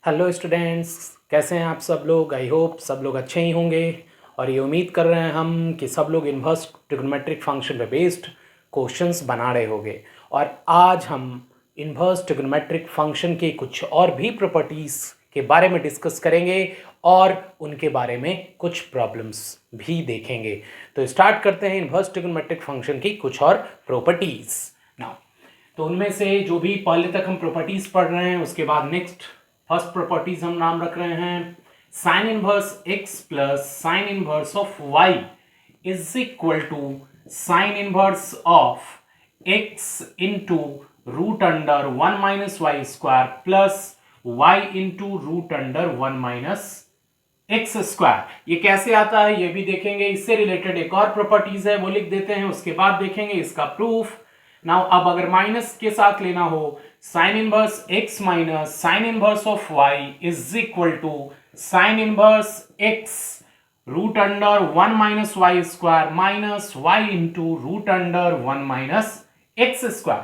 Hello students, कैसे हैं आप सब लोग। आई होप सब लोग अच्छे ही होंगे और ये उम्मीद कर रहे हैं हम कि सब लोग इन्वर्स ट्रिग्नोमेट्रिक फंक्शन पे बेस्ड क्वेश्चंस बना रहे होंगे। और आज हम इन्वर्स ट्रिग्नोमेट्रिक फंक्शन के कुछ और भी प्रॉपर्टीज़ के बारे में डिस्कस करेंगे और उनके बारे में कुछ प्रॉब्लम्स भी देखेंगे। तो स्टार्ट करते हैं इन्वर्स ट्रिग्नोमेट्रिक फंक्शन की कुछ और प्रॉपर्टीज़। नाउ तो उनमें से जो भी पहले तक हम प्रॉपर्टीज़ पढ़ रहे हैं उसके बाद नेक्स्ट फर्स्ट प्रॉपर्टीज हम नाम रख रहे हैं sine inverse x plus sine inverse of Y is equal to sine inverse of X into root under 1 minus Y square plus Y into root under 1 minus x square. ये कैसे आता है ये भी देखेंगे। इससे रिलेटेड एक और प्रॉपर्टीज है वो लिख देते हैं, उसके बाद देखेंगे इसका प्रूफ। नाउ अब अगर माइनस के साथ लेना हो sine inverse x minus sine inverse of Y is equal to sine inverse X root under 1 minus Y square minus Y into root under 1 minus x square.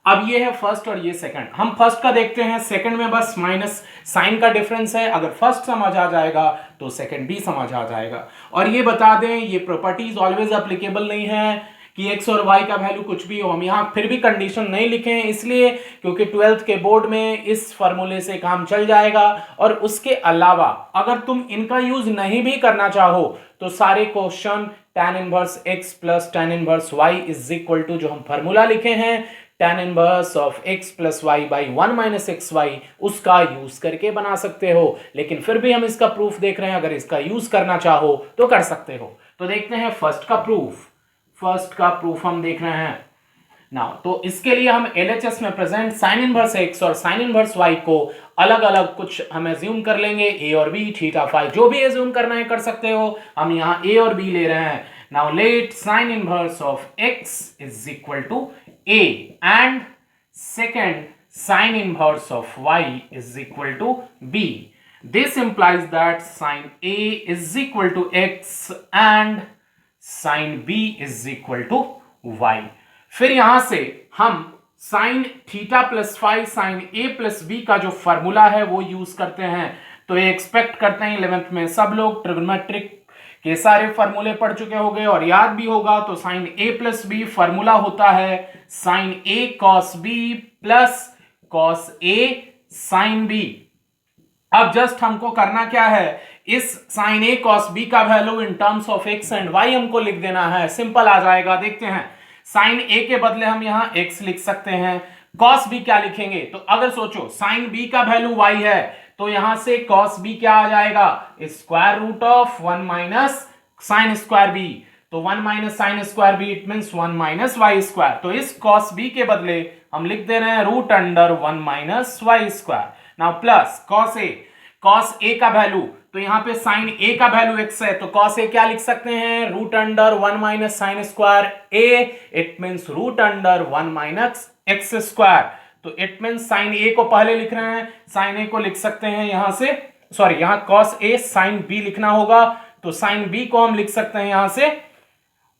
अब ये है फर्स्ट और ये सेकंड। हम फर्स्ट का देखते हैं, सेकंड में बस माइनस साइन का डिफरेंस है। अगर फर्स्ट समझ आ जाएगा तो सेकंड भी समझ आ जाएगा। और ये बता दें ये प्रॉपर्टीज ऑलवेज एप्लीकेबल नहीं है कि x और y का वैल्यू कुछ भी हो। हम यहाँ फिर भी कंडीशन नहीं लिखे हैं इसलिए क्योंकि 12th के बोर्ड में इस फॉर्मूले से काम चल जाएगा। और उसके अलावा अगर तुम इनका यूज नहीं भी करना चाहो तो सारे question tan inverse x plus tan inverse y is equal to जो हम फॉर्मूला लिखे हैं tan inverse of x plus Y by 1 minus x Y उसका यूज करके बना सकते हो। लेकिन फिर भी हम इसका प्रूफ देख रहे हैं, अगर इसका यूज करना चाहो तो कर सकते हो। तो देखते हैं फर्स्ट का प्रूफ। फर्स्ट का प्रूफ हम देख रहे हैं नाउ। तो इसके लिए हम LHS में प्रेजेंट साइन इनवर्स x और साइन इनवर्स y को अलग अलग कुछ हम एज्यूम कर लेंगे, a और b, थीटा फाई, जो भी एज्यूम करना है कर सकते हो। हम यहाँ a और b ले रहे हैं। Now let sine inverse of x is equal to a and second sine inverse of y is equal to b। This implies that sine a is equal to x and sine b is equal to y। फिर यहां से हम sine theta plus phi sine a plus b का जो formula है वो use करते हैं। तो ये एक्सपेक्ट करते हैं 11th में सब लोग ट्रिग्नोमेट्रिक के सारे फॉर्मूले पढ़ चुके होंगे और याद भी होगा। तो sine a plus b formula होता है sine a cos b plus cos a sine b। अब जस्ट हमको करना क्या है, इस साइन ए कॉस बी का value in terms of X and Y हमको लिख देना है। सिंपल आ जाएगा। देखते हैं साइन ए के बदले हम यहां एक्स लिख सकते हैं, कॉस बी क्या लिखेंगे। तो अगर सोचो साइन बी का वैल्यू वाई है तो यहां से कॉस बी क्या आ जाएगा, square root of 1 minus sine square B. It 1 minus sine square बी इट मींस 1 माइनस वाई स्क्वायर। तो इस कॉस बी के बदले हम लिख दे रहे हैं root under 1 minus Y square. Now plus cos A का वैल्यू, तो यहां पे साइन ए का वैल्यू x है तो कॉस ए क्या लिख सकते हैं, root under 1 minus sign square A it means root under 1 minus x square. तो इट मींस साइन ए को पहले लिख रहे हैं, साइन ए को लिख सकते हैं यहां से, सॉरी यहां कॉस ए साइन बी लिखना होगा। तो साइन बी को हम लिख सकते हैं यहां से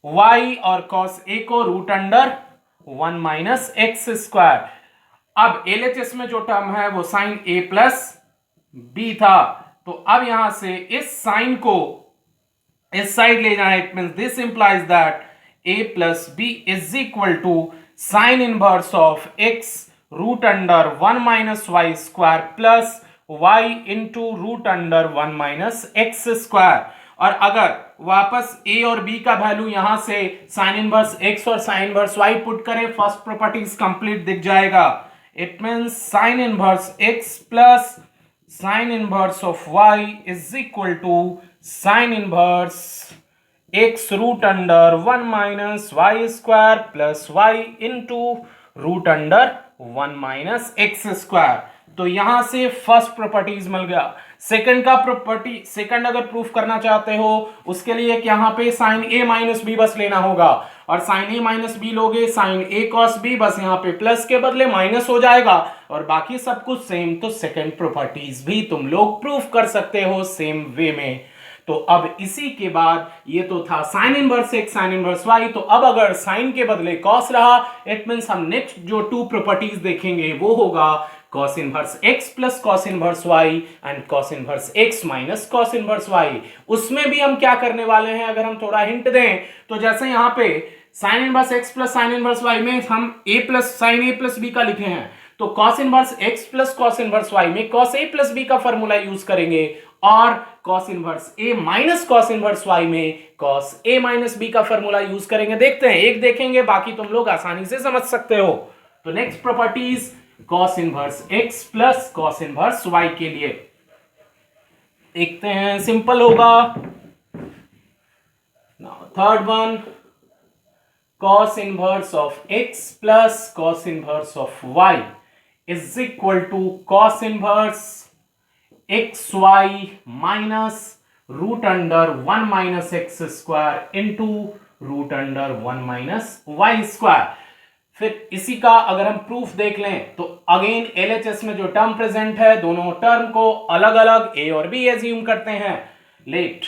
y और कॉस ए को root under 1 minus x square. अब LHS में जो टर्म है वो साइन ए प्लस बी था। तो अब यहां से इस साइन को इस साइड ले जाए it means this implies that a plus B is equal to sine inverse of x root under 1 minus Y square plus y into root under 1 minus x square. और अगर वापस a और b का value यहां से sine inverse x और sine inverse y put करें, first properties complete दिख जाएगा। It means sine inverse x plus sine inverse of y is equal to sine inverse x root under 1 minus Y square plus y into root under 1 minus x square. तो यहां से first properties मिल गया। Second का property, second अगर proof करना चाहते हो उसके लिए यहां पे साइन ए माइनस बी बस लेना होगा। और साइन ए माइनस बी लोगे साइन ए कॉस बी, बस यहाँ पे प्लस के बदले माइनस हो जाएगा और बाकी सब कुछ सेम। तो सेकंड प्रॉपर्टीज भी तुम लोग प्रूफ कर सकते हो सेम वे में। तो अब इसी के बाद ये तो था sine inverse X sine inverse Y. तो अब अगर साइन के बदले कॉस रहा इट मींस हम नेक्स्ट जो टू प्रॉपर्टीज देखेंगे वो होगा cos inverse x plus cos inverse y and cos inverse x minus cos inverse y। उसमें भी हम क्या करने वाले हैं, अगर हम थोड़ा हिंट दें तो जैसे यहां पे sin inverse x plus sin inverse y में हम a plus sin a plus b का लिखे हैं, तो cos inverse x plus cos inverse y में cos a प्लस b का फॉर्मूला यूज करेंगे और cos inverse a minus cos inverse y में cos a माइनस b का फॉर्मूला यूज करेंगे। देखते हैं, एक देखेंगे, बाकी तुम लोग आसानी से समझ सकते हो। तो next properties cos inverse x plus cos inverse y के लिए देखते हैं, सिंपल होगा। Now third one, cos inverse of x plus cos inverse of y is equal to cos inverse xy minus root under 1 minus x square into root under 1 minus Y square. फिर इसी का अगर हम proof देख लें तो again LHS में जो टर्म प्रेजेंट है, दोनों टर्म को अलग अलग a और b एज्यूम करते हैं। Let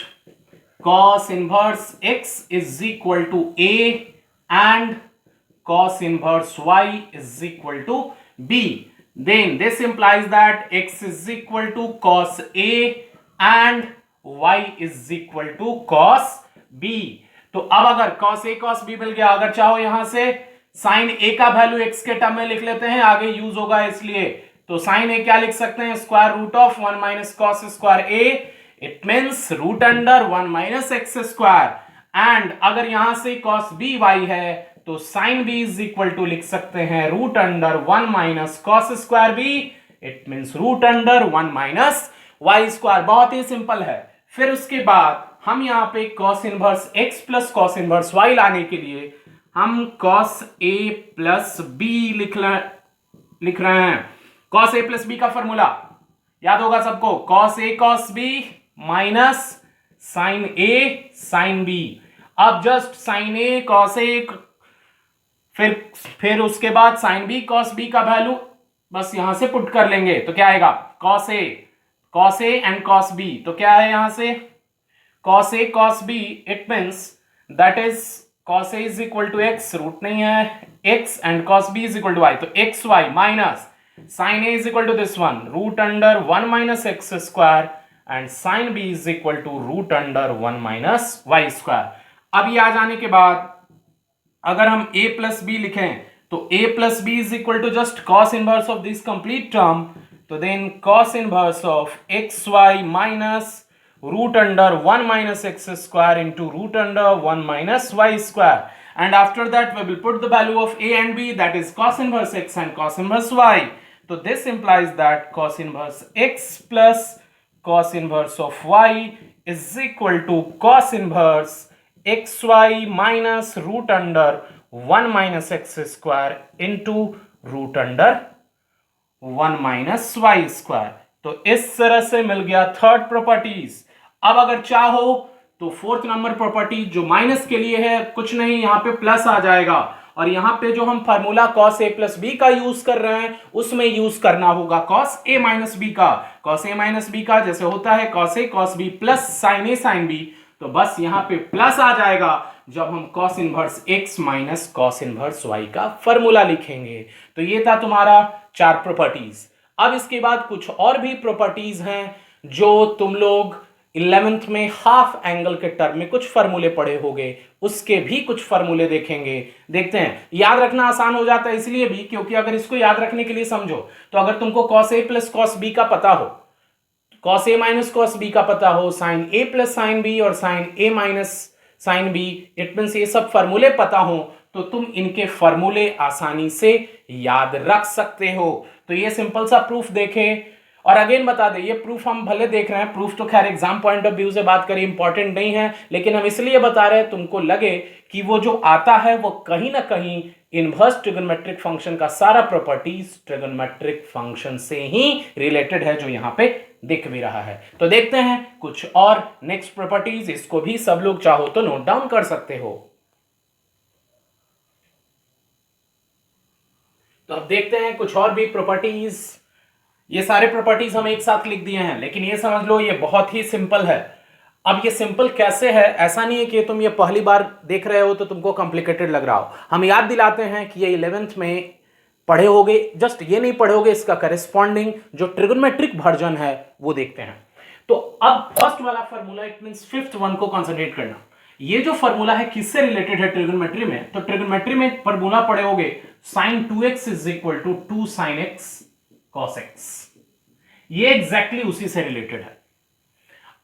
cos inverse x is equal to a and cos inverse y is equal to b। Then this implies that x is equal to cos A and y is equal to cos B। तो अब अगर cos A cos B मिल गया, अगर चाहो यहां से sin A का value x के टर्म में लिख लेते हैं, आगे यूज होगा इसलिए। तो sin A क्या लिख सकते हैं, square root of 1 minus cos square A, it means root under 1 minus x square. And अगर यहां से cos B y है तो sin b is equal to लिख सकते हैं root under 1 minus cos square b, it means root under 1 minus y square. बहुत ही सिंपल है। फिर उसके बाद हम यहां पे cos inverse x plus cos inverse y लाने के लिए हम cos a प्लस b लिख रहे हैं। cos a प्लस b का फॉर्मूला याद होगा सबको, cos a cos b minus sin a sin b। अब just sin a cos a फिर उसके बाद sin b cos b का वैल्यू बस यहां से पुट कर लेंगे, तो क्या आएगा cos a and cos b। तो क्या है यहां से cos a cos b, it means that is cos a is equal to x, root नहीं है x, and cos b is equal to y, तो xy minus sin a is equal to this one root under 1 minus x square and sin b is equal to root under 1 minus Y square. अब ये आ जाने के बाद अगर हम a plus B लिखें तो a plus B is equal to just cos inverse of this complete term, तो then cos inverse of X Y minus root under 1 minus x square into root under 1 minus Y square. And after that we will put the value of a and b, that is cos inverse x and cos inverse y। तो this implies that cos inverse x plus cos inverse of y is equal to cos inverse xy minus root under 1 minus x square into root under 1 minus Y square. तो इस तरह से मिल गया third properties. अब अगर चाहो तो fourth number property जो माइनस के लिए है, कुछ नहीं, यहां पे प्लस आ जाएगा और यहां पे जो हम formula cos a plus b का यूज कर रहे हैं उसमें यूज करना होगा cos a माइनस b का। cos a माइनस b का जैसे होता है cos a cos b plus sin a sin b, तो बस यहां पे प्लस आ जाएगा जब हम cos inverse x minus cos inverse y का फॉर्मूला लिखेंगे। तो ये था तुम्हारा 4 प्रॉपर्टीज। अब इसके बाद कुछ और भी प्रॉपर्टीज हैं जो तुम लोग 11th में हाफ एंगल के टर्म में कुछ फॉर्मूले पढ़े होंगे, उसके भी कुछ फॉर्मूले देखेंगे। देखते हैं, याद रखना आसान हो जाता है इसलिए भी क्योंकि अगर इसको याद रखने के लिए समझो तो अगर तुमको cos a plus cos b का पता हो, cos a minus cos b का पता हो, sin a plus sin b और sin a minus sin b, it means ये सब फॉर्मूले पता हो तो तुम इनके फॉर्मूले आसानी से याद रख सकते हो। तो ये सिंपल सा प्रूफ देखें और अगेन बता दें, ये प्रूफ हम भले देख रहे हैं, प्रूफ तो खैर एग्जाम पॉइंट ऑफ व्यू से बात करें इंपॉर्टेंट नहीं है, लेकिन हम इसलिए बता रहे हैं तुमको लगे कि वो जो आता है वो कहीं ना कहीं इनवर्स ट्रिगोनोमेट्रिक फंक्शन का सारा प्रॉपर्टीज ट्रिगोनोमेट्रिक फंक्शन से ही रिलेटेड है, जो यहां पे दिख भी रहा है। तो देखते हैं कुछ और नेक्स्ट प्रॉपर्टीज, इसको भी सब लोग चाहो तो नोट डाउन कर सकते हो। तो अब देखते हैं कुछ और भी प्रॉपर्टीज। ये सारे प्रॉपर्टीज हम एक साथ लिख दिए हैं, लेकिन ये समझ लो ये बहुत ही सिंपल है। अब ये सिंपल कैसे है, ऐसा नहीं है कि तुम ये पहली बार देख रहे हो तो तुमको कॉम्प्लिकेटेड लग रहा हो। हम याद दिलाते हैं कि ये 11th में पढ़े होगे, जस्ट ये नहीं पढ़े होगे, इसका करेस्पॉन्डिंग जो ट्रिगोनोमेट्रिक वर्जन है वो देखते हैं। तो अब फर्स्ट वाला formula, it means fifth one को कंसंट्रेट करना। ये जो फॉर्मूला है किससे रिलेटेड है ट्रिगोनोमेट्री में? तो ट्रिगोनोमेट्री में फॉर्मूला पढ़े होगे sin 2x is equal to 2 sin x cos x। ये एग्जैक्टली उसी से रिलेटेड है।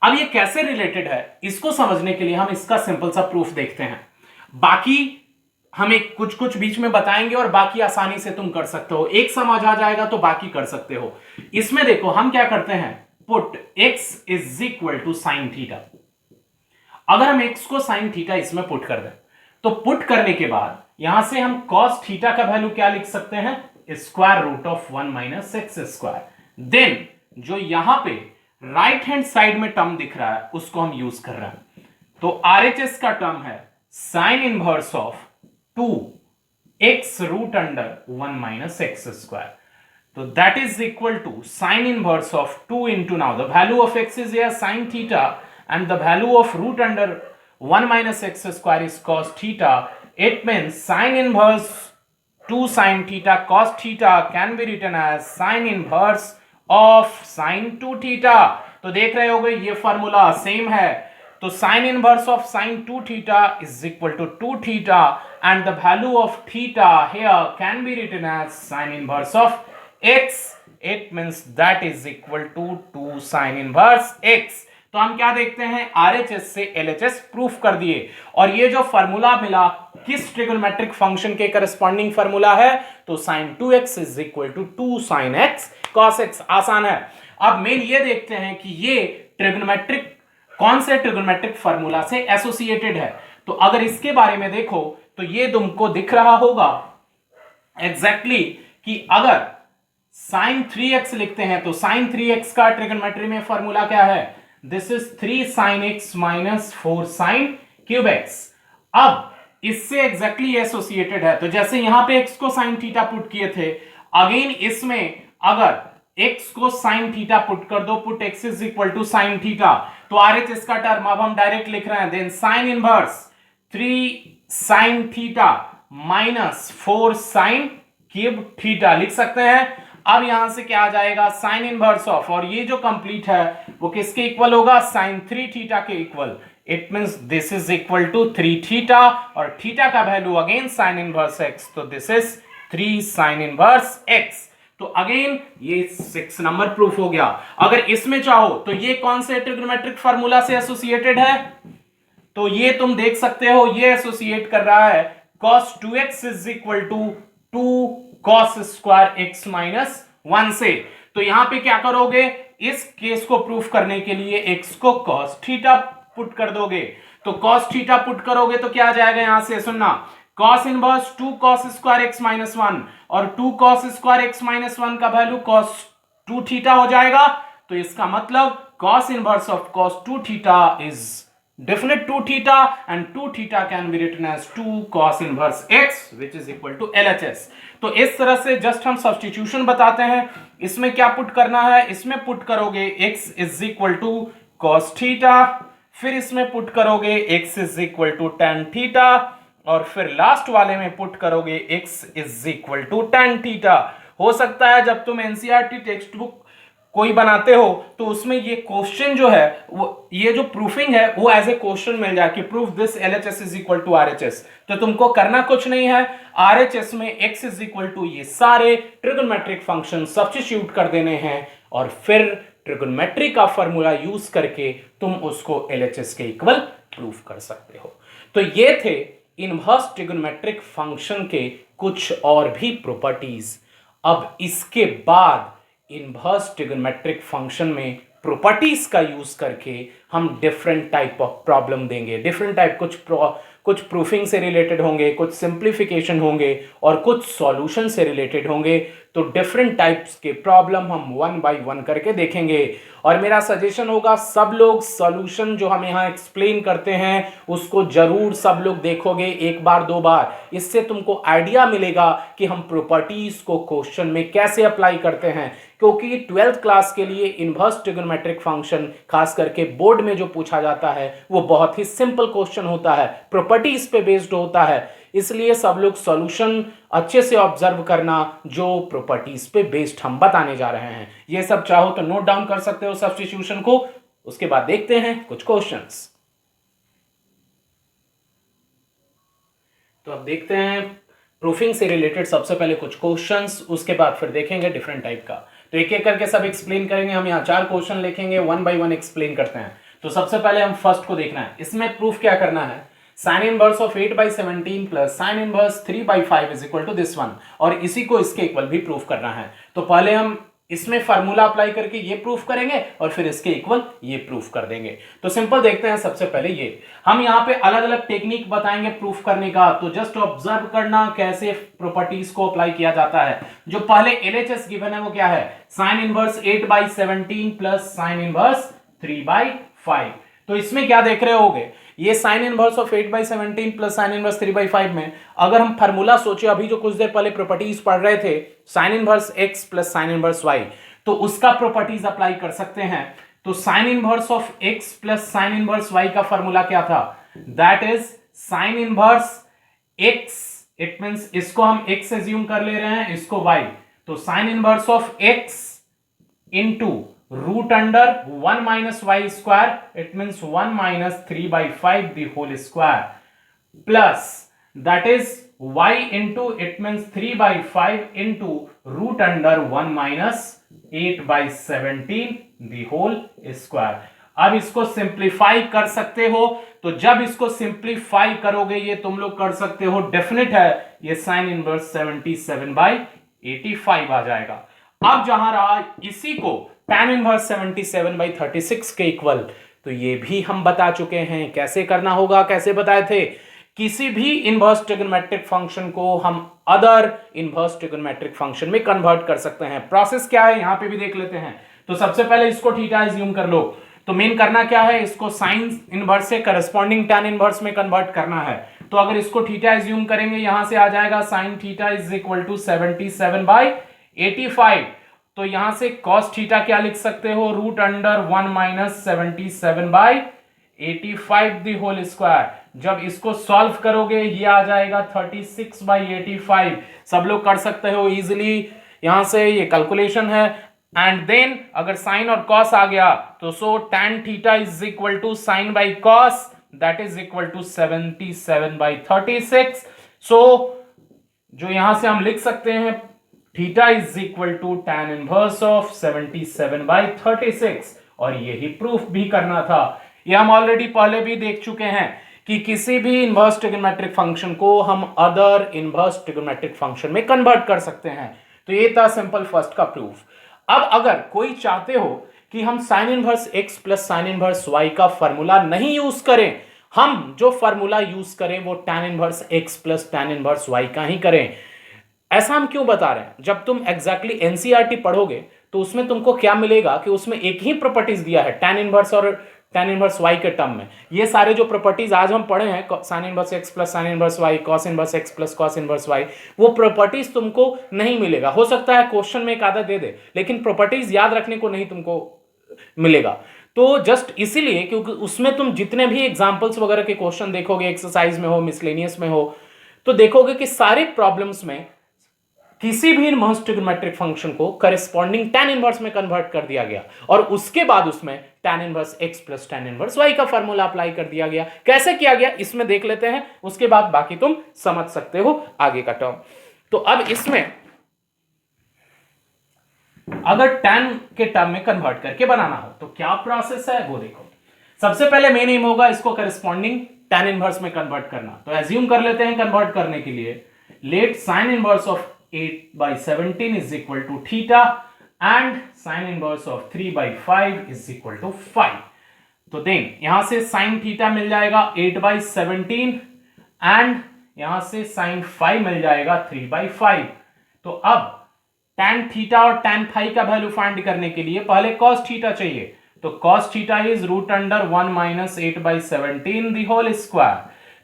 अब ये कैसे रिलेटेड है इसको समझने के लिए हम इसका सिंपल सा प्रूफ देखते हैं। बाकी हमें कुछ कुछ बीच में बताएंगे और बाकी आसानी से तुम कर सकते हो, एक समझ आ जाएगा तो बाकी कर सकते हो। इसमें देखो हम क्या करते हैं, put x is equal to sine theta. अगर हम x को साइन थीटा इसमें पुट कर दें तो पुट करने के बाद यहां से हम cos थीटा का वैल्यू क्या लिख सकते हैं, square root of 1 minus x square. Then जो यहां पे राइट हैंड साइड में टर्म दिख रहा है उसको हम यूज कर रहे हैं। तो RHS का टर्म है sine inverse of 2x root under 1 minus x square. तो that is equal to sine inverse of 2 into, now the value of x is here sin theta and the value of root under 1 minus x square is cos theta. It means sin inverse 2 sin theta cos theta can be written as sin inverse of sin 2 theta. तो देख रहे होगे ये formula same है। तो sin inverse of sin 2 theta is equal to 2 theta and the value of theta here can be written as sin inverse of x. It means that is equal to 2 sin inverse x. तो हम क्या देखते हैं, RHS से LHS proof कर दिए। और ये जो फॉर्मूला मिला किस ट्रिगोनोमेट्रिक फंक्शन के करस्पॉन्डिंग फॉर्मूला है, तो sin 2x is equal to 2 sin x cos x। आसान है। अब मेन ये देखते हैं कि ये ट्रिगोनोमेट्रिक कौन से ट्रिगोनोमेट्रिक फॉर्मूला से एसोसिएटेड है। तो अगर इसके बारे में देखो तो ये तुमको दिख रहा होगा एग्जैक्टली कि अगर sin 3x लिखते हैं तो sin 3x का ट्रिगोनोमेट्री में फॉर्मूला क्या है, this is 3 sin x minus 4 sin cube x। अब इससे एग्जैक्टली एसोसिएटेड है। तो जैसे यहां पे x को sin थीटा पुट किए थे, अगेन इसमें अगर x को sin थीटा पुट कर दो, put x is equal to sin theta, तो RHS का टर्म अब हम डायरेक्ट लिख रहे हैं, then sin inverse 3 sin theta minus 4 sin cube theta लिख सकते हैं। अब यहां से क्या आ जाएगा, साइन इनवर्स ऑफ, और ये जो कंप्लीट है वो किसके इक्वल होगा, साइन 3 थीटा के equal. It means this is equal to 3 theta और थीटा का value again sine inverse x, तो this is 3 sine inverse x। तो अगेन ये 6 नंबर प्रूफ हो गया। अगर इसमें चाहो तो ये कौन से ट्रिगोनोमेट्रिक फार्मूला से एसोसिएटेड है, तो ये तुम देख सकते हो, ये एसोसिएट कर रहा है cos 2x is equal to 2 cos square x minus 1 से। तो यहां पे क्या करोगे, इस केस को प्रूफ करने के लिए x को cos थीटा पुट कर दोगे। तो cos थीटा पुट करोगे तो क्या आ जाएगा, यहां से सुनना, cos inverse 2 cos square x minus 1 और 2 cos स्क्वायर x माइनस 1 का वैल्यू cos 2 थीटा हो जाएगा। तो इसका मतलब cos inverse of cos 2 theta is definite 2 theta and 2 theta can be written as 2 cos inverse x which is equal to LHS। तो इस तरह से जस्ट हम सब्स्टिट्यूशन बताते हैं। इसमें क्या पुट करना है, इसमें पुट करोगे x is equal to cos theta, फिर इसमें पुट करोगे x is equal to tan theta और फिर लास्ट वाले में पुट करोगे x is equal to tan theta। हो सकता है जब तुम NCERT टेक्स्ट बुक कोई बनाते हो तो उसमें ये क्वेश्चन जो है वो, ये जो प्रूफिंग है वो एज ए क्वेश्चन मिल जाए कि proof this LHS is equal to RHS। तो तुमको करना कुछ नहीं है, RHS में x इज इक्वल टू ये सारे ट्रिगोनोमेट्रिक फंक्शन सब्स्टिट्यूट कर देने हैं और फिर ट्रिगोनोमेट्री का फॉर्मूला यूज करके तुम उसको LHS के इक्वल प्रूफ कर सकते हो। तो ये थे इनवर्स ट्रिगोनोमेट्रिक फंक्शन के कुछ और भी प्रॉपर्टीज। अब इसके बाद इनवर्स ट्रिगोनोमेट्रिक फंक्शन में प्रॉपर्टीज का यूज करके हम डिफरेंट टाइप ऑफ प्रॉब्लम देंगे। डिफरेंट टाइप कुछ प्रूफिंग से रिलेटेड होंगे, कुछ सिंप्लीफिकेशन होंगे और कुछ सॉल्यूशन से रिलेटेड होंगे। तो डिफरेंट टाइप्स के प्रॉब्लम हम 1 बाय 1 करके देखेंगे और मेरा सजेशन होगा सब लोग सॉल्यूशन जो हम यहाँ एक्सप्लेन करते हैं उसको जरूर सब लोग देखोगे 1 बार 2 बार। इससे तुमको आइडिया मिलेगा कि हम प्रॉपर्टीज को क्वेश्चन में कैसे अप्लाई करते हैं, क्योंकि 12th क्लास के लिए इनवर्स ट्रिगोनोमेट्रिक फंक्शन खास करके बोर्ड में जो पूछा जाता है वो बहुत ही सिंपल क्वेश्चन होता है, प्रॉपर्टीज पे बेस्ड होता है। इसलिए सब लोग सॉल्यूशन अच्छे से ऑब्जर्व करना जो प्रॉपर्टीज पे बेस्ड हम बताने जा रहे हैं। ये सब चाहो तो नोट डाउन कर सकते हो सब्स्टिट्यूशन को। उसके बाद देखते हैं कुछ क्वेश्चंस। तो अब देखते हैं प्रूफिंग से रिलेटेड सबसे पहले कुछ क्वेश्चंस, उसके बाद फिर देखेंगे डिफरेंट टाइप का। तो एक एक करके सब एक्सप्लेन करेंगे। हम यहाँ 4 क्वेश्चन लिखेंगे, 1 बाय 1 एक्सप्लेन करते हैं। तो सबसे पहले हम फर्स्ट को देखना है। इसमें प्रूफ क्या करना है, sine inverse of 8/17 plus sine inverse 3/5 is equal to this one, और इसी को इसके इक्वल भी प्रूफ करना है। तो पहले हम इसमें फार्मूला अप्लाई करके ये प्रूफ करेंगे और फिर इसके इक्वल ये प्रूफ कर देंगे। तो सिंपल देखते हैं। सबसे पहले ये हम यहाँ पे अलग अलग टेक्निक बताएंगे प्रूफ करने का, तो जस्ट ऑब्जर्व करना कैसे प्रॉपर्टीज को अप्लाई किया जाता है। जो पहले LHS गिवन है वो क्या है, sine inverse 8/17 plus sine inverse 3/5। तो इसमें क्या देख रहे होगे, ये sine inverse of 8/17 plus sine inverse 3/5 में अगर हम फार्मूला सोचे, अभी जो कुछ देर पहले प्रॉपर्टीज पढ़ रहे थे, sign inverse x plus sine inverse y, तो उसका प्रॉपर्टीज अप्लाई कर सकते हैं। तो sine inverse of x plus sine inverse y का फार्मूला क्या था, that is sine inverse x, it means इसको हम x एज्यूम कर ले रहे हैं, इसको y, तो sine inverse of x into root under 1 minus Y square, it means 1 minus 3/5 the whole square, plus that is y into it means 3/5 into root under 1 minus 8/17 the whole square. अब इसको simplify कर सकते हो, तो जब इसको simplify करोगे ये तुम लोग कर सकते हो, डेफिनेट है ये साइन इनवर्स 77/85 आ जाएगा। अब जहां रहा इसी को tan इनवर्स 77/36 के इक्वल, तो ये भी हम बता चुके हैं कैसे करना होगा, कैसे बताए थे। किसी भी इनवर्स ट्रिगोनोमेट्रिक फंक्शन को हम अदर इनवर्स ट्रिगोनोमेट्रिक फंक्शन में कन्वर्ट कर सकते हैं। प्रोसेस क्या है यहां पे भी देख लेते हैं। तो सबसे पहले इसको थीटा एज्यूम कर लो। तो मेन करना क्या है, इसको साइन इनवर्स से करस्पॉन्डिंग tan इनवर्स में कन्वर्ट करना है। तो अगर इसको थीटा एज्यूम करेंगे, यहां से आ जाएगा sine theta is equal to 77/85। तो यहां से cos थीटा क्या लिख सकते हो, root under 1 minus 77/85 the whole square. जब इसको सॉल्व करोगे ये आ जाएगा 36/85। सब लोग कर सकते हो इजीली, यहां से ये कैलकुलेशन है। एंड देन अगर साइन और cos आ गया तो so tan theta is equal to sine by cos, that is equal to 77/36। So जो यहां से हम लिख सकते हैं theta is equal to tan inverse of 77/36, और यही प्रूफ भी करना था। ये हम ऑलरेडी पहले भी देख चुके हैं कि किसी भी इनवर्स ट्रिगोनोमेट्रिक फंक्शन को हम अदर इनवर्स ट्रिगोनोमेट्रिक फंक्शन में कन्वर्ट कर सकते हैं। तो ये था सिंपल फर्स्ट का प्रूफ। अब अगर कोई चाहते हो कि हम sign inverse x plus sine inverse y का फॉर्मूला नहीं यूज करें, हम जो फॉर्मूला यूज करें वो tan inverse x plus tan inverse y का ही करें। ऐसा हम क्यों बता रहे हैं, जब तुम एग्जैक्टली एनसीईआरटी पढ़ोगे तो उसमें तुमको क्या मिलेगा कि उसमें एक ही प्रॉपर्टीज दिया है tan इनवर्स और tan इनवर्स y के टर्म में। ये सारे जो प्रॉपर्टीज आज हम पढ़े हैं, sine inverse x plus sine inverse y, cos inverse x plus cos inverse y, वो प्रॉपर्टीज तुमको नहीं मिलेगा। हो सकता है क्वेश्चन में एक आधा दे दे, लेकिन प्रॉपर्टीज याद रखने को नहीं तुमको मिलेगा। तो जस्ट इसीलिए क्योंकि उसमें तुम जितने भी एग्जाम्पल्स वगैरह के क्वेश्चन देखोगे, एक्सरसाइज में हो, मिसलेनियस में हो, तो देखोगे कि सारे प्रॉब्लम्स में किसी भी इनवर्स ट्रिगोनोमेट्रिक फंक्शन को करेस्पॉन्डिंग tan इनवर्स में कन्वर्ट कर दिया गया, और उसके बाद उसमें tan inverse x plus tan inverse y का फार्मूला अप्लाई कर दिया गया। कैसे किया गया इसमें देख लेते हैं, उसके बाद बाकी तुम समझ सकते हो आगे का टर्म। तो अब इसमें अगर tan के टर्म में कन्वर्ट करके बनाना हो तो क्या प्रोसेस है वो देखो। सबसे पहले मेन एम होगा इसको करेस्पॉन्डिंग tan इनवर्स में कन्वर्ट करना। तो एज्यूम कर लेते हैं कन्वर्ट करने के लिए, late sine inverse of 8/17 is equal to theta and sin inverse of 3/5 is equal to 5. तो देन यहां से sin थीटा मिल जाएगा 8/17 एंड यहां से sin 5 मिल जाएगा 3/5। तो अब tan थीटा और tan फाई का वैल्यू फाइंड करने के लिए पहले cos थीटा चाहिए। तो cos theta is root under 1 minus 8/17 the whole square.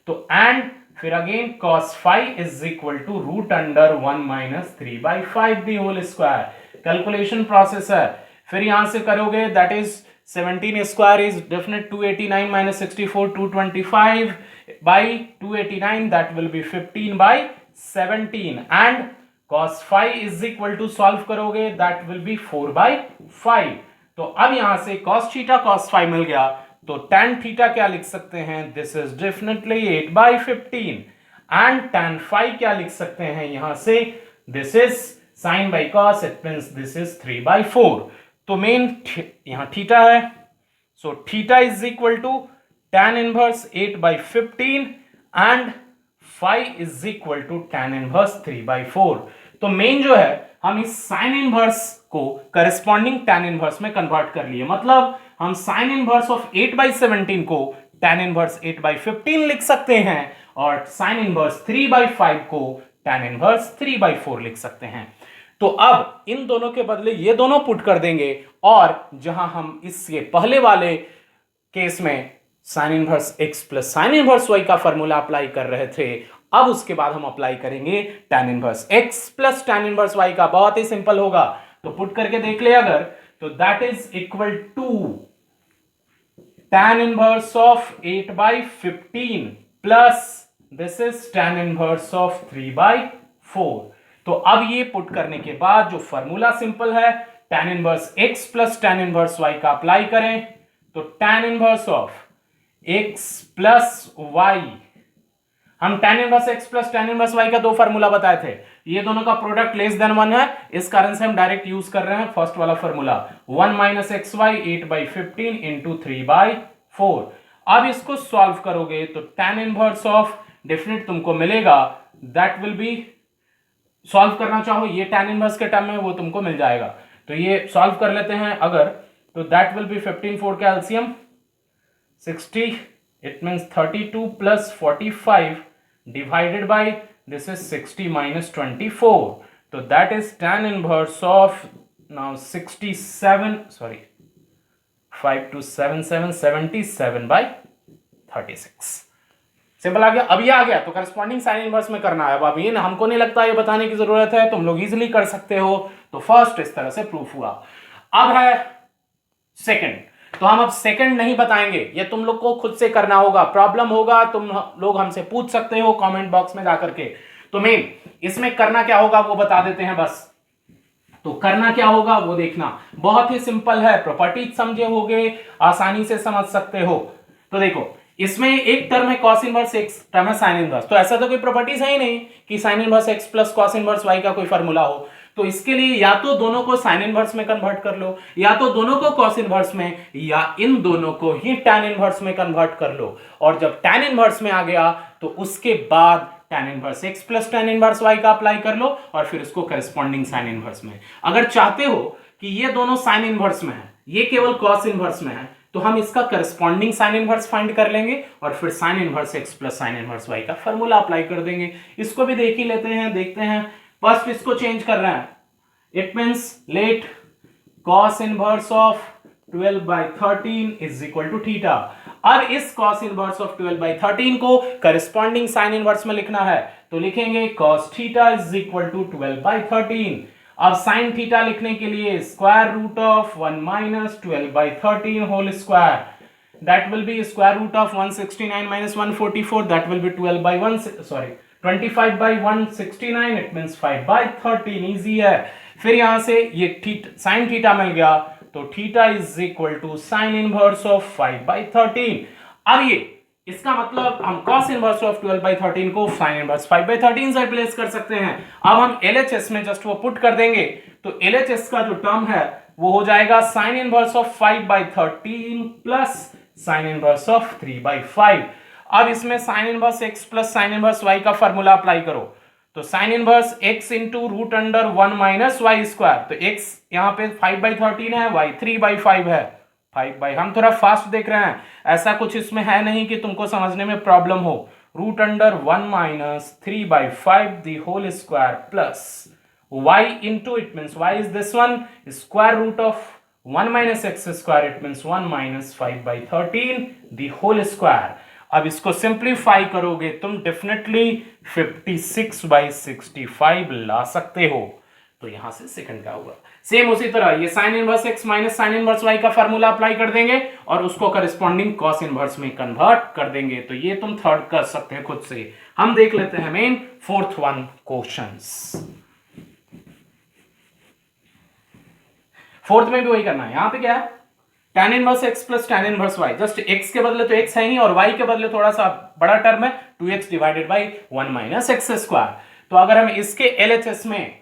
तो एंड फिर again cos phi is equal to root under 1 minus 3/5 the whole square. Calculation process है, फिर यहां से करोगे that is 17 square is definite 289 minus 64, 225 by 289, that will be 15 by 17, and cos phi is equal to solve करोगे that will be 4 by 5. तो अब यहां से cos थीटा cos phi मिल गया, तो tan थीटा क्या लिख सकते हैं, this is definitely 8 by 15, and tan phi क्या लिख सकते हैं यहां से, this is sin by cos, it means this is 3 by 4. तो मेन यहां थीटा है, so theta is equal to tan inverse 8 by 15 and phi is equal to tan inverse 3 by 4. तो मेन जो है हम इस sin इनवर्स को करस्पॉन्डिंग tan इनवर्स में कन्वर्ट कर लिए, मतलब हम sin इनवर्स ऑफ 8 by 17 को tan इनवर्स 8 by 15 लिख सकते हैं, और sin इनवर्स 3 by 5 को tan इनवर्स 3 by 4 लिख सकते हैं. तो अब इन दोनों के बदले ये दोनों पुट कर देंगे, और जहां हम इसके पहले वाले केस में sin inverse x plus sin inverse y का फॉर्मूला अप्लाई कर रहे थे, अब उसके बाद हम अप्लाई करेंगे tan inverse x plus tan inverse y का. बहुत ही सिंपल होगा, तो पुट करके देख ले अगर, तो that is equal to tan inverse of 8 by 15 plus this is tan inverse of 3 by 4. तो अब ये पुट करने के बाद जो फॉर्मूला सिंपल है, tan inverse x plus tan inverse y का अप्लाई करें, तो tan inverse of x plus y, हम tan inverse x plus tan inverse y का दो फॉर्मूला बताए थे, ये दोनों का प्रोडक्ट लेस देन 1 है, इस कारण से हम डायरेक्ट यूज कर रहे हैं फर्स्ट वाला formula, 1 minus x y 8 by 15 into 3 by 4. अब इसको सॉल्व करोगे तो tan इनवर्स ऑफ डेफिनेट तुमको मिलेगा, दैट विल बी, सॉल्व करना चाहो ये tan इनवर्स के टर्म में वो तुमको मिल जाएगा. तो ये सॉल्व कर लेते हैं अगर, तो दैट विल बी 15 4 का LCM 60, it means 32 plus 45 divided by this is 60 minus 24. So that is tan inverse of now 67, sorry 5 to 7 7 77 by 36. Simple आ गया. अब ये आ गया तो करस्पॉन्डिंग साइन इनवर्स में करना है. अब ये हमको नहीं लगता ये बताने की जरूरत है, तुम लोग इजीली कर सकते हो. तो फर्स्ट इस तरह से प्रूफ हुआ. अब है सेकंड, तो हम अब सेकंड नहीं बताएंगे, ये तुम लोग को खुद से करना होगा. प्रॉब्लम होगा तुम लोग हमसे पूछ सकते हो कमेंट बॉक्स में जाकर के. तो मेन इसमें करना क्या होगा वो बता देते हैं बस. तो करना क्या होगा वो देखना, बहुत ही सिंपल है. प्रॉपर्टीज समझे होगे, आसानी से समझ सकते हो. तो देखो इसमें एक टर्म है cos इनवर्स x, टर्म है sin इनवर्स. तो ऐसा तो कोई प्रॉपर्टीज है ही नहीं कि sin inverse x plus cos inverse y का कोई फार्मूला हो. तो इसके लिए या तो दोनों को sin इनवर्स में कन्वर्ट कर लो, या तो दोनों को cos इनवर्स में, या इन दोनों को ही tan इनवर्स में कन्वर्ट कर लो. और जब tan इनवर्स में आ गया तो उसके बाद tan inverse x plus tan inverse y का अप्लाई कर लो, और फिर उसको करस्पॉन्डिंग sin इनवर्स में. अगर चाहते हो कि ये दोनों sin इनवर्स में है, ये केवल cos इनवर्स में है, तो हम इसका करस्पॉन्डिंग sin इनवर्स फाइंड कर लेंगे, और फिर sin inverse x plus sin inverse y का फॉर्मूला अप्लाई कर देंगे. इसको भी देख ही लेते हैं, देखते हैं. फर्स्ट इसको चेंज कर रहे हैं, it means let cos inverse of 12 by 13 is equal to theta. अब इस cos इनवर्स ऑफ 12 by 13 को करस्पॉन्डिंग sin इनवर्स में लिखना है, तो लिखेंगे cos theta is equal to 12 by 13. अब sin थीटा लिखने के लिए square root of 1 minus 12 by 13 whole square, that will be square root of 169 minus 144, that will be 12 by 1, sorry 25 by 169, it means 5 by 13. Easy है. फिर यहां से ये sin theta मिल गया, तो theta is equal to sin inverse of 5 by 13. अब ये इसका मतलब हम cos इनवर्स ऑफ 12 by 13 को sin इनवर्स 5 by 13 से रिप्लेस कर सकते हैं. अब हम LHS में जस्ट वो पुट कर देंगे, तो LHS का जो टर्म है वो हो जाएगा sin inverse of 5 by 13 plus sin inverse of 3 by 5. अब इसमें sin inverse x plus sin inverse y का फॉर्मूला अप्लाई करो, तो sin inverse x into root under 1 minus Y square. तो x यहाँ पे 5 by 13 है, y 3 by 5 है. 5 by, हम थोड़ा फास्ट देख रहे हैं, ऐसा कुछ इसमें है नहीं कि तुमको समझने में प्रॉब्लम हो. Root under 1 minus 3 by 5 the whole square plus y into, it means y is this one, square root of 1 minus x square, it means 1 minus 5 by 13 the whole square. अब इसको सिंप्लीफाई करोगे तुम definitely 56 by 65 ला सकते हो. तो यहां से second का होगा। सेम उसी तरह ये sine inverse x minus sine inverse y का फार्मूला अप्लाई कर देंगे और उसको करस्पॉन्डिंग कॉस इनवर्स में कन्वर्ट कर देंगे। तो ये तुम थर्ड कर सकते हैं खुद से। हम देख लेते हैं main fourth one questions. Fourth में भी वही करना है। यहां पे क्या है, tan inverse x plus tan inverse y। Just x के बदले तो x है ही और y के बदले थोड़ा सा बड़ा टर्म है 2x divided by 1 minus x square. तो अगर हम इसके LHS में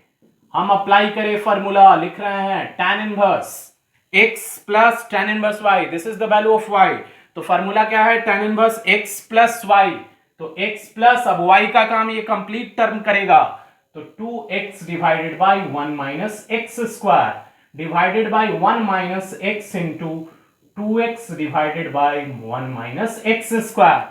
हम अप्लाई करें फॉर्मूला, लिख रहे हैं tan inverse x plus tan inverse y, this is the value of y। तो फॉर्मूला क्या है, tan inverse x plus y। तो x प्लस, अब y का काम ये कंप्लीट टर्म करेगा, तो 2x divided by 1 minus x square divided by 1 minus x into 2x divided by 1 minus x square.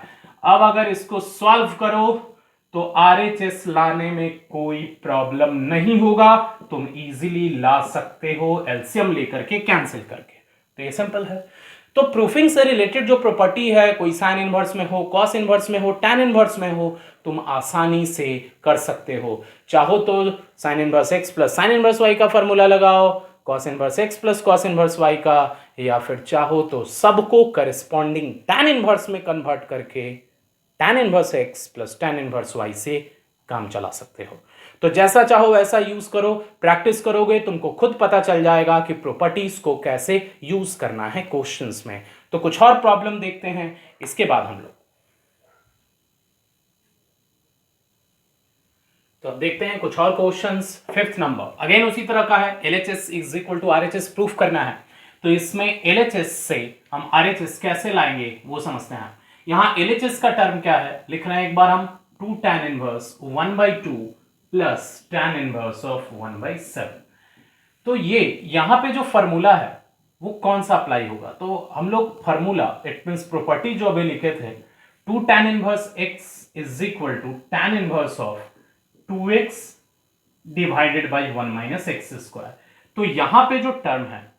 अब अगर इसको सॉल्व करो तो RHS लाने में कोई प्रॉब्लम नहीं होगा, तुम इजीली ला सकते हो एलसीएम लेकर के, कैंसिल करके। तो ये सिंपल है। तो प्रूफिंग से रिलेटेड जो प्रॉपर्टी है, कोई साइन इनवर्स में हो, कॉस इनवर्स में हो, टैन इनवर्स में हो, तुम आसानी से कर सकते हो। चाहो तो sine inverse x plus sine inverse y का फॉर्मूला लगाओ, cos inverse x plus cos inverse y का, या फिर चाहो तो सबको करस्पॉन्डिंग टैन इनवर्स में कन्वर्ट करके tan inverse x plus tan inverse y से काम चला सकते हो। तो जैसा चाहो वैसा यूज करो, प्रैक्टिस करोगे तुमको खुद पता चल जाएगा कि प्रॉपर्टीज को कैसे यूज करना है क्वेश्चंस में। तो कुछ और प्रॉब्लम देखते हैं, इसके बाद हम लोग तो अब देखते हैं कुछ और क्वेश्चंस। फिफ्थ नंबर अगेन उसी तरह का है, LHS is equal to RHS proof करना है। तो इसमें LHS से हम RHS कैसे लाएंगे वो समझते हैं। यहां LHS का टर्म क्या है, लिख रहे हैं एक बार हम, 2 tan inverse 1/2 plus tan inverse of 1/7। तो ये यहां पे जो फॉर्मूला है वो कौन सा अप्लाई होगा, तो हम लोग फॉर्मूला, इट मींस प्रॉपर्टी जो अभी लिखे थे, 2 tan inverse x is equal to tan inverse of 2x divided by 1 minus x square. तो यहां पे जो टर्म है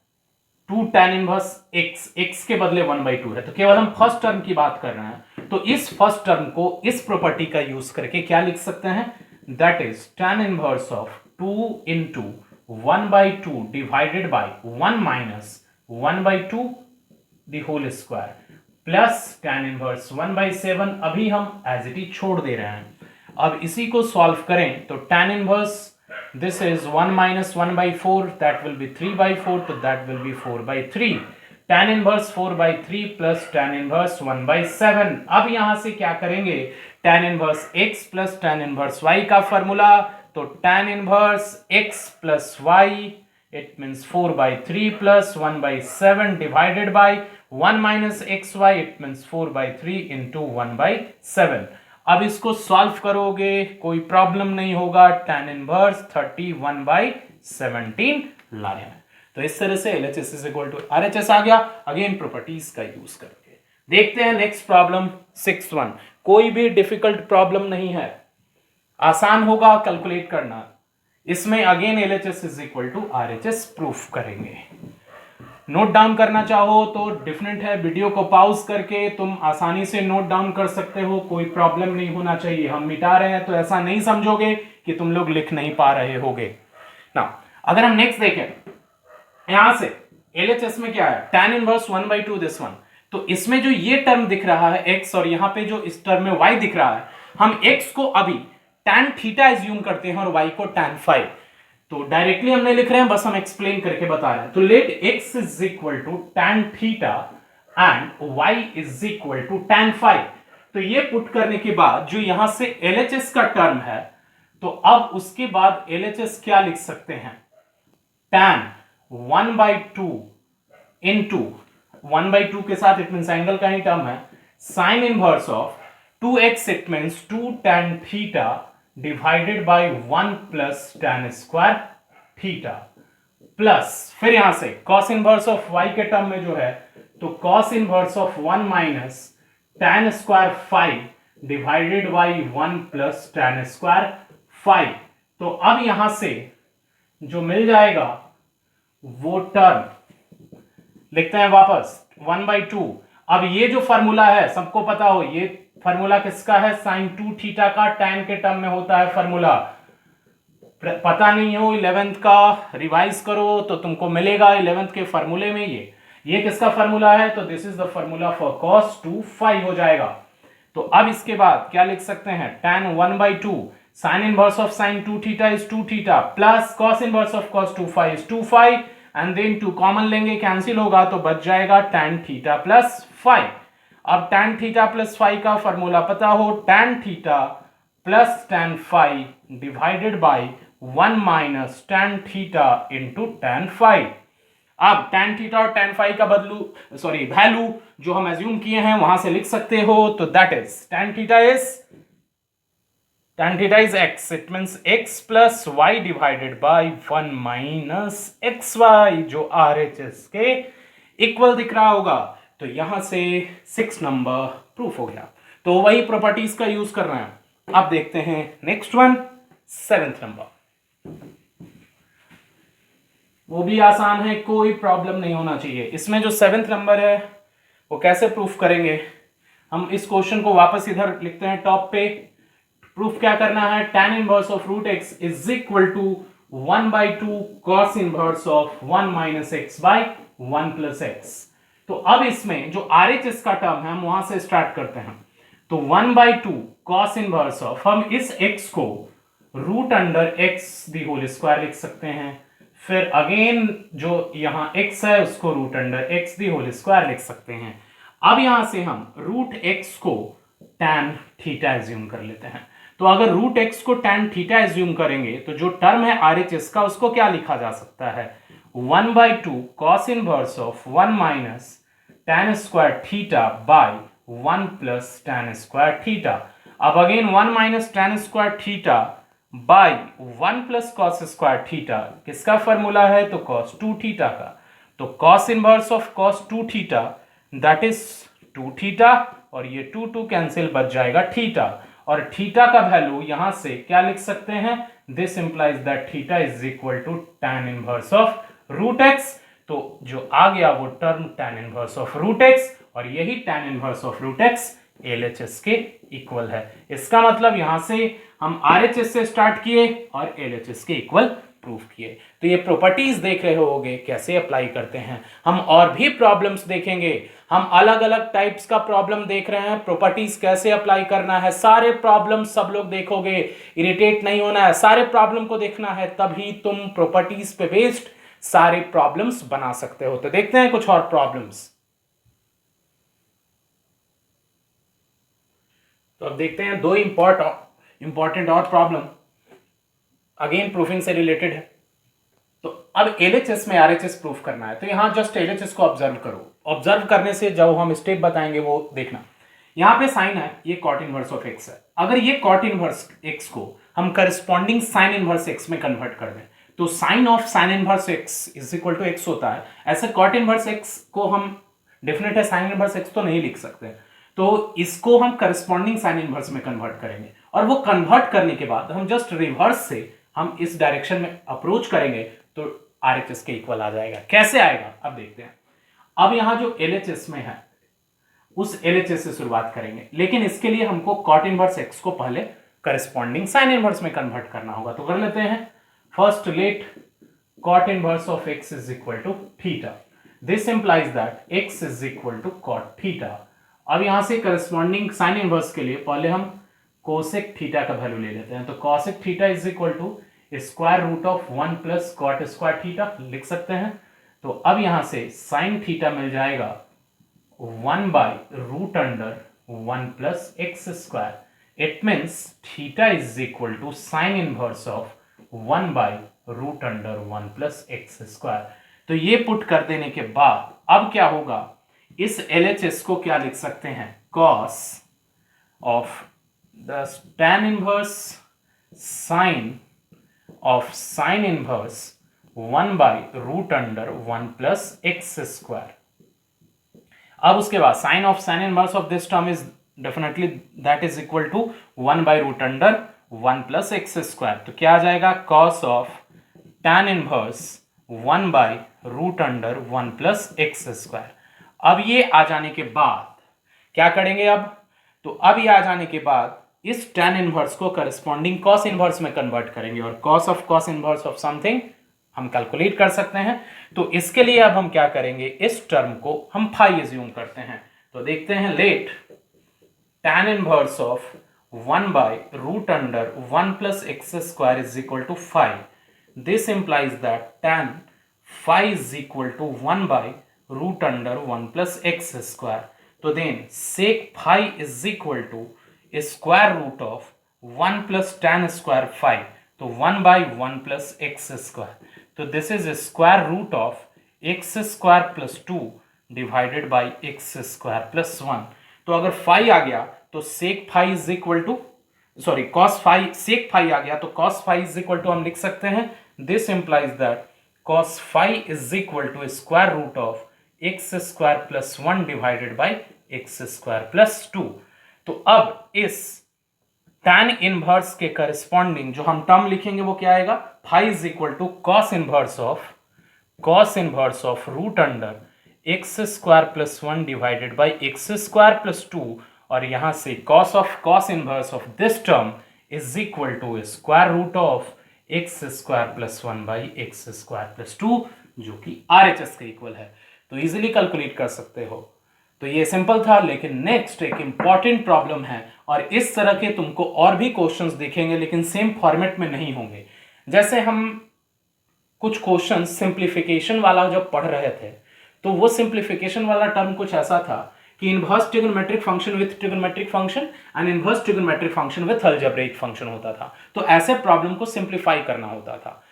2 tan इनवर्स x के बदले 1/2 है, तो केवल हम फर्स्ट टर्म की बात कर रहे हैं। तो इस फर्स्ट टर्म को इस प्रॉपर्टी का यूज करके क्या लिख सकते हैं, that is tan inverse of 2 into 1/2 divided by 1 minus 1/2 the whole square plus tan inverse 1/7। अभी हम एज इट इज छोड़ दे रहे हैं। अब इसी को सॉल्व करें तो tan inverse, this is 1 minus 1/4, that will be 3/4, तो that will be 4/3। tan inverse 4/3 plus tan inverse 1/7। अब यहां से क्या करेंगे, tan inverse x plus tan inverse y का फॉर्मूला, तो tan inverse x plus y it means 4/3 plus 1/7 divided by 1 minus xy it means 4/3 into 1/7। अब इसको solve करोगे कोई प्रॉब्लम नहीं होगा, tan इनवर्स 31/17 लाने में। तो इस तरह से LHS is equal to RHS आ गया, अगेन प्रॉपर्टीज का यूज करके। देखते हैं नेक्स्ट प्रॉब्लम 6th 1। कोई भी डिफिकल्ट प्रॉब्लम नहीं है, आसान होगा कैलकुलेट करना। इसमें again LHS is equal to RHS proof करेंगे। नोट डाउन करना चाहो तो डिफरेंट है, वीडियो को पॉज करके तुम आसानी से नोट डाउन कर सकते हो, कोई प्रॉब्लम नहीं होना चाहिए। हम मिटा रहे हैं तो ऐसा नहीं समझोगे कि तुम लोग लिख नहीं पा रहे होगे ना। अगर हम नेक्स्ट देखें, यहां से LHS में क्या है, tan इनवर्स 1/2 दिस वन। तो इसमें जो ये टर्म दिख रहा है x और यहां पे जो इस टर्म में y दिख रहा है, हम x को अभी tan थीटा एज्यूम करते हैं और y को tan फाइ। तो डायरेक्टली हमने लिख रहे हैं, बस हम एक्सप्लेन करके बता रहे हैं। तो let x is equal to tan theta and y is equal to tan phi. तो ये पुट करने के बाद जो यहां से LHS का टर्म है, तो अब उसके बाद LHS क्या लिख सकते हैं, tan 1/2 इंटू 1/2 के साथ इट मीन्स एंगल का ही टर्म है, sine inverse of 2x it means 2 tan theta divided by 1 plus tan square theta, plus फिर यहां से cos इनवर्स ऑफ y के टर्म में जो है, तो cos inverse of 1 minus tan square phi divided by 1 plus tan square phi. तो अब यहां से जो मिल जाएगा वो टर्म लिखते हैं वापस 1/2। अब ये जो फॉर्मूला है सबको पता हो, ये फॉर्मूला किसका है, साइन 2 थीटा का, tan के टर्म में होता है फॉर्मूला पता नहीं हो 11th का, रिवाइज करो तो तुमको मिलेगा 11th के फार्मूले में ये किसका फार्मूला है, तो this is the formula for cos 2 phi हो जाएगा। तो अब इसके बाद क्या लिख सकते हैं, tan 1/2 sin inverse of sin 2 theta is 2 theta plus cos inverse of cos 2 phi is 2 phi and then 2 common लेंगे, कैंसिल होगा तो बच जाएगा tan थीटा प्लस phi। अब tan थीटा प्लस phi का फॉर्मूला पता हो, tan theta plus tan phi divided by 1 minus tan theta into tan phi। अब tan थीटा और tan phi का वैल्यू जो हम एज्यूम किए हैं वहां से लिख सकते हो, तो that is tan theta is x, it means x plus y divided by 1 minus xy जो RHS के इक्वल दिख रहा होगा। तो यहां से 6 नंबर प्रूफ हो गया। तो वही प्रॉपर्टीज का यूज कर रहे हैं। अब देखते हैं नेक्स्ट वन, 7th नंबर। वो भी आसान है, कोई प्रॉब्लम नहीं होना चाहिए। इसमें जो 7th नंबर है वो कैसे प्रूफ करेंगे, हम इस क्वेश्चन को वापस इधर लिखते हैं टॉप पे। प्रूफ क्या करना है, tan inverse of root x is equal to 1/2 cos inverse of 1 minus x by 1 plus x. तो अब इसमें जो RHS का टर्म है हम वहां से स्टार्ट करते हैं। तो 1/2 cos इनवर्स ऑफ, हम इस x को root under x the whole square लिख सकते हैं। फिर अगेन जो यहां x है उसको root under x the whole square लिख सकते हैं। अब यहां से हम रूट x को tan थीटा एज्यूम कर लेते हैं। तो अगर रूट x को tan थीटा एज्यूम करेंगे तो जो टर्म है RHS का उसको क्या लिखा जा सकता है, 1/2 cos inverse of 1 minus tan square theta by 1 plus tan square theta. अब again 1 minus tan square theta by 1 plus cos square theta किसका फॉर्मूला है, तो cos 2 थीटा का। तो cos inverse of cos 2 theta that is 2 theta और ये 2 cancel, बच जाएगा थीटा। और थीटा का वैल्यू यहां से क्या लिख सकते हैं, this implies that theta is equal to tan inverse of root x. तो जो आ गया वो term tan inverse of root x, और यही tan inverse of root x LHS के इक्वल है। इसका मतलब यहां से हम RHS से स्टार्ट किए और LHS के इक्वल प्रूफ किए। तो ये प्रॉपर्टीज देख रहे होगे कैसे अप्लाई करते हैं। हम और भी प्रॉब्लम्स देखेंगे, हम अलग अलग टाइप्स का प्रॉब्लम देख रहे हैं, प्रॉपर्टीज कैसे अप्लाई करना है, सारे प्रॉब्लम सब लोग देखोगे। इरिटेट नहीं होना है, सारे प्रॉब्लम को देखना है, तभी तुम प्रॉपर्टीज पे बेस्ड सारे प्रॉब्लम्स बना सकते हो। तो देखते हैं कुछ और प्रॉब्लम्स। तो अब देखते हैं दो इंपॉर्टेंट और प्रॉब्लम, अगेन प्रूफिंग से रिलेटेड है। तो अब LHS में RHS प्रूफ करना है। तो यहां जस्ट LHS को ऑब्जर्व करो, ऑब्जर्व करने से जो हम स्टेप बताएंगे वो देखना। यहां पे साइन है, ये cot इनवर्स ऑफ x है। अगर ये cot इनवर्स x को हम करस्पॉन्डिंग साइन इनवर्स x में कन्वर्ट कर दें तो sine of sine inverse x is equal to x होता है। ऐसे cot इनवर्स x को हम डेफिनेट है साइन इनवर्स x तो नहीं लिख सकते, तो इसको हम करस्पॉन्डिंग साइन इनवर्स में कन्वर्ट करेंगे। और वो कन्वर्ट करने के बाद हम जस्ट रिवर्स से हम इस डायरेक्शन में अप्रोच करेंगे तो RHS के इक्वल आ जाएगा। कैसे आएगा अब देखते हैं। अब यहां जो LHS में है उस LHS से शुरुआत करेंगे, लेकिन इसके लिए हमको cot इनवर्स x को पहले करस्पॉन्डिंग साइन इनवर्स में कन्वर्ट करना होगा। तो कर लेते हैं। First let cot inverse of x is equal to theta, this implies that x is equal to cot theta. अब यहां से करस्पॉन्डिंग साइन इनवर्स के लिए पहले हम कोसेक थीटा का वैल्यू ले लेते हैं। तो cosec theta is equal to square root of 1 plus cot square theta लिख सकते हैं। तो अब यहां से साइन थीटा मिल जाएगा 1 by root under 1 plus x square. It means theta is equal to sine inverse of 1 by root under 1 plus x square. तो ये पुट कर देने के बाद अब क्या होगा, इस LHS को क्या लिख सकते हैं, cos of the tan inverse sine of sin inverse 1 by root under 1 plus x square। अब उसके बाद sine of sine inverse of this term is definitely that is equal to 1 by root under 1 plus x square। तो क्या आ जाएगा, cos ऑफ tan inverse 1 by root under 1 plus x square। अब ये आ जाने के बाद क्या करेंगे, अब तो अब ये आ जाने के बाद इस tan इनवर्स को करस्पॉन्डिंग cos इनवर्स में कन्वर्ट करेंगे और cos इनवर्स ऑफ समथिंग हम कैलकुलेट कर सकते हैं। तो इसके लिए अब हम क्या करेंगे, इस टर्म को हम फाई एज्यूम करते हैं। तो देखते हैं, let tan inverse of 1/√1 plus x square is equal to phi. This implies that tan phi is equal to 1/√1 plus x square. तो then sec phi is equal to square root of 1 plus tan square phi. तो 1/1 plus x square. तो this is square root of x square plus 2 divided by x square plus 1. तो अगर phi आ गया तो sec phi is equal to cos phi, sec phi आ गया तो cos phi is equal to हम लिख सकते हैं, this implies that cos phi is equal to square root of x square plus 1 divided by x square plus 2. तो अब इस tan inverse के करस्पॉन्डिंग जो हम टर्म लिखेंगे वो क्या आएगा, phi is equal to cos inverse of root under x square plus 1 divided by x square plus 2, और यहां से cos inverse of this term is equal to square root of x square plus 1 by x square plus 2, जो कि RHS के इक्वल है। तो easily calculate कर सकते हो। तो ये सिंपल था, लेकिन नेक्स्ट एक इंपॉर्टेंट प्रॉब्लम है, और इस तरह के तुमको और भी क्वेश्चंस दिखेंगे लेकिन सेम फॉर्मेट में नहीं होंगे। जैसे हम कुछ क्वेश्चन सिंप्लीफिकेशन वाला जब पढ़ रहे थे तो वो सिंप्लीफिकेशन वाला टर्म कुछ ऐसा था कि inverse trigonometric function with trigonometric function and inverse trigonometric function with algebraic function होता था। तो ऐसे प्रॉब्लम को सिंप्लीफाई करना होता था।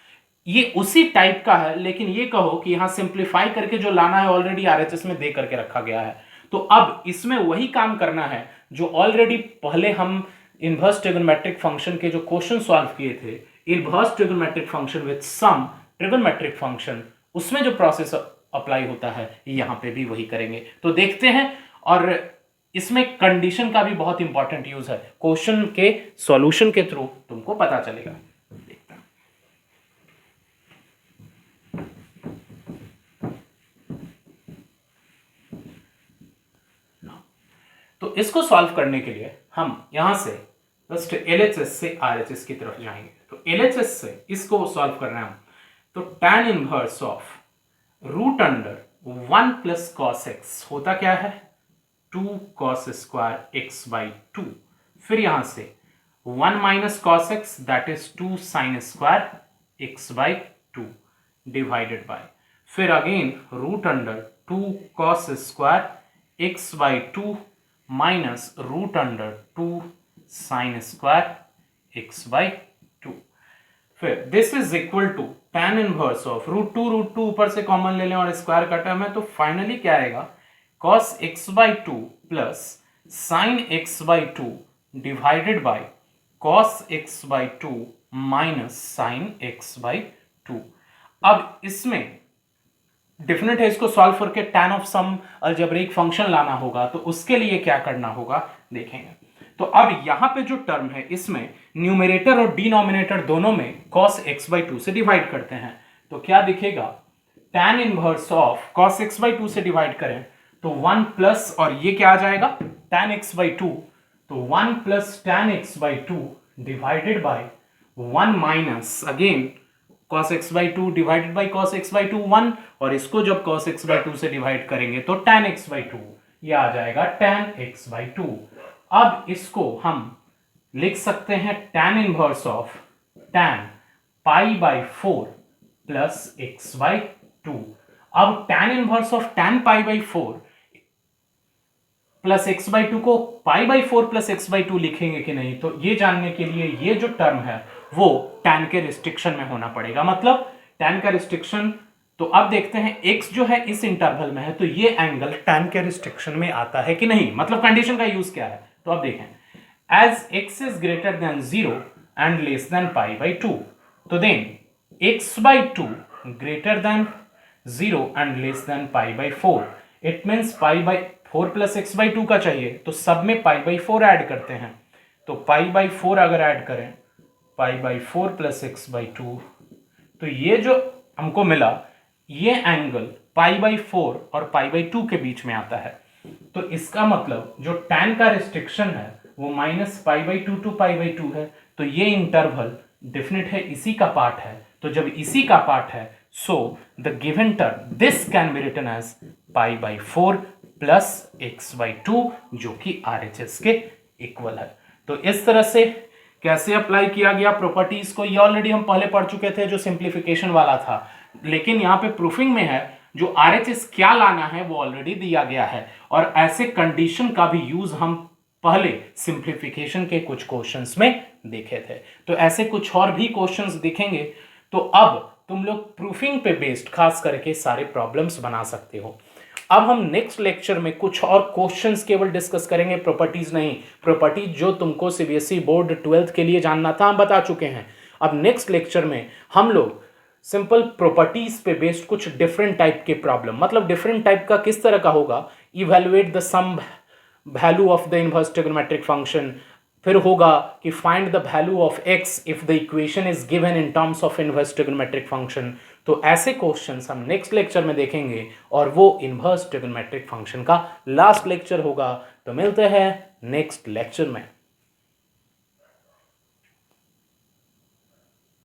ये उसी टाइप का है, लेकिन ये कहो कि यहां सिंप्लीफाई करके जो लाना है ऑलरेडी आरएचएस में दे करके रखा गया है। तो अब इसमें वही काम करना है जो ऑलरेडी पहले हम इनवर्स ट्रिगोनोमेट्रिक फंक्शन के जो क्वेश्चन सॉल्व किए थे, inverse trigonometric function with some trigonometric function, उसमें जो प्रोसेस अप्लाई होता है यहां पे भी वही करेंगे। तो देखते हैं, और इसमें कंडीशन का भी बहुत इंपॉर्टेंट यूज है, क्वेश्चन के सॉल्यूशन के थ्रू तुमको पता चलेगा। देखते हैं, तो इसको सॉल्व करने के लिए हम यहां से जस्ट एलएचएस से आरएचएस की तरफ जाएंगे। तो एलएचएस से इसको सॉल्व करना है, तो tan inverse of root under 1 plus cos x होता क्या है, 2 कॉस स्क्वायर एक्स बाई 2, फिर यहां से 1 minus cos x that is 2 sine square x by 2 divided by, फिर again root under 2 cos square x by 2 minus root under 2 sine square x by 2, फिर this is equal to tan inverse of root two ऊपर से common ले लें और square का term है, तो फाइनली क्या आएगा, cos x by 2 plus sine x by 2 divided by cos x by 2 minus sine x by 2। अब इसमें डेफिनेट है, इसको सॉल्व करके tan of some algebraic function लाना होगा। तो उसके लिए क्या करना होगा देखेंगे। तो अब यहां पे जो टर्म है इसमें न्यूमरेटर और डिनोमिनेटर दोनों में cos x बाई 2 से डिवाइड करते हैं। तो क्या दिखेगा, tan inverse of cos x by 2 से डिवाइड करें तो 1 प्लस, और ये क्या आ जाएगा tan x बाई 2, तो 1 plus tan x by 2 divided by 1 minus again cos x by 2 divided by cos x by 2 1, और इसको जब cos x बाई 2 से डिवाइड करेंगे तो tan x बाई 2, ये आ जाएगा tan x बाई 2। अब इसको हम लिख सकते हैं tan inverse of tan pi by 4 plus x by 2। अब tan inverse of tan pi by 4 plus x by 2 को पाई बाई 4 प्लस एक्स बाई 2 लिखेंगे कि नहीं, तो ये जानने के लिए ये जो टर्म है वो tan के रिस्ट्रिक्शन में होना पड़ेगा। मतलब tan का रिस्ट्रिक्शन, तो अब देखते हैं x जो है इस इंटरवल में है, तो ये एंगल tan के रिस्ट्रिक्शन में आता है कि नहीं, मतलब कंडीशन का यूज क्या है। तो अब देखें, as x is greater than 0 and less than pi by 2, तो then x by 2 greater than 0 and less than pi by 4, it means pi by 4 plus x by 2 का चाहिए, तो सब में पाई बाई 4 ऐड करते हैं। तो पाई बाई 4 अगर ऐड करें, पाई बाई 4 प्लस एक्स बाई 2, तो ये जो हमको मिला ये एंगल पाई बाई 4 और पाई बाई 2 के बीच में आता है। तो इसका मतलब जो tan का रिस्ट्रिक्शन है वो -π/2 टू π/2 है, तो ये इंटरवल डेफिनेट है, इसी का पार्ट है। तो जब इसी का पार्ट है, so the given term this can be written as π/4 plus x/2 जो कि RHS के इक्वल है। तो इस तरह से कैसे अप्लाई किया गया प्रॉपर्टीज को, ये ऑलरेडी हम पहले पढ़ चुके थे जो सिंप्लीफिकेशन वाला था, लेकिन यहाँ पे प्रूफिंग में है जो RHS क्या लाना है वो ऑलरेडी दिया गया है। और ऐसे कंडीशन का भी यूज हम पहले सिंप्लीफिकेशन के कुछ क्वेश्चंस में देखे थे। तो ऐसे कुछ और भी क्वेश्चंस दिखेंगे। तो अब तुम लोग प्रूफिंग पे बेस्ड खास करके सारे प्रॉब्लम्स बना सकते हो। अब हम नेक्स्ट लेक्चर में कुछ और क्वेश्चंस केवल डिस्कस करेंगे, प्रॉपर्टीज नहीं। प्रॉपर्टीज जो तुमको सीबीएसई बोर्ड 12th के लिए जानना था हम बता चुके हैं। अब नेक्स्ट लेक्चर में हम लोग सिंपल प्रॉपर्टीज पे बेस्ड कुछ डिफरेंट टाइप के प्रॉब्लम, मतलब डिफरेंट टाइप का किस तरह का होगा, evaluate the sum value of the inverse trigonometric function, फिर होगा कि find the value of x if the equation is given in terms of inverse trigonometric function. तो ऐसे क्वेश्चंस हम नेक्स्ट लेक्चर में देखेंगे और वो इनवर्स ट्रिगोनोमेट्रिक फंक्शन का लास्ट लेक्चर होगा। तो मिलते हैं नेक्स्ट लेक्चर में।